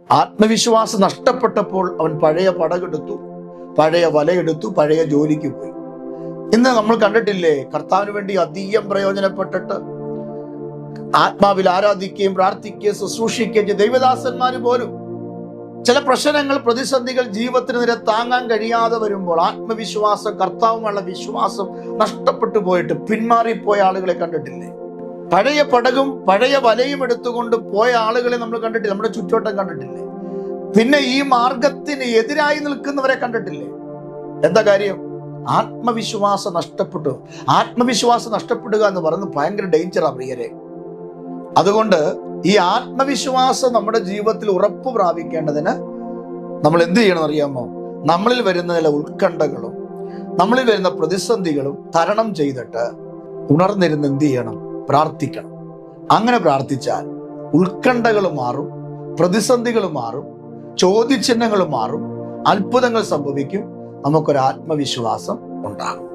ആത്മവിശ്വാസം നഷ്ടപ്പെട്ടപ്പോൾ അവൻ പഴയ പടകെടുത്തു, പഴയ വലയെടുത്തു, പഴയ ജോലിക്ക് പോയി. ഇന്ന് നമ്മൾ കണ്ടിട്ടില്ലേ, കർത്താവിന് വേണ്ടി അധികം പ്രയോജനപ്പെട്ടിട്ട് ആത്മാവിൽ ആരാധിക്കുകയും പ്രാർത്ഥിക്കുകയും ശുശ്രൂഷിക്കുകയും ചെയ്ത ദൈവദാസന്മാര് പോലും ചില പ്രശ്നങ്ങൾ, പ്രതിസന്ധികൾ ജീവിതത്തിന് നേരെ താങ്ങാൻ കഴിയാതെ വരുമ്പോൾ ആത്മവിശ്വാസം, കർത്താവുമുള്ള വിശ്വാസം നഷ്ടപ്പെട്ടു പോയിട്ട് പിന്മാറിപ്പോയ ആളുകളെ കണ്ടിട്ടില്ലേ? പഴയ പടകും പഴയ വലയും എടുത്തുകൊണ്ട് പോയ ആളുകളെ നമ്മൾ കണ്ടിട്ടില്ല, നമ്മുടെ ചുറ്റോട്ടം കണ്ടിട്ടില്ലേ? പിന്നെ ഈ മാർഗത്തിന് എതിരായി നിൽക്കുന്നവരെ കണ്ടിട്ടില്ലേ? എന്താ കാര്യം? ആത്മവിശ്വാസം നഷ്ടപ്പെട്ടു. ആത്മവിശ്വാസം നഷ്ടപ്പെടുക എന്ന് പറയുന്നത് ഭയങ്കര ഡേഞ്ചറാ പ്രിയരെ. അതുകൊണ്ട് ഈ ആത്മവിശ്വാസം നമ്മുടെ ജീവിതത്തിൽ ഉറപ്പ് പ്രാപിക്കേണ്ടതിന് നമ്മൾ എന്ത് ചെയ്യണം അറിയാമോ? നമ്മളിൽ വരുന്ന ചില ഉത്കണ്ഠകളും നമ്മളിൽ വരുന്ന പ്രതിസന്ധികളും തരണം ചെയ്തിട്ട് ഉണർന്നിരുന്ന് എന്ത് ചെയ്യണം? പ്രാർത്ഥിക്കണം. അങ്ങനെ പ്രാർത്ഥിച്ചാൽ ഉത്കണ്ഠകൾ മാറും, പ്രതിസന്ധികൾ മാറും, ചോദ്യചിഹ്നങ്ങൾ മാറും, അത്ഭുതങ്ങൾ സംഭവിക്കും, നമുക്കൊരു ആത്മവിശ്വാസം ഉണ്ടാകും.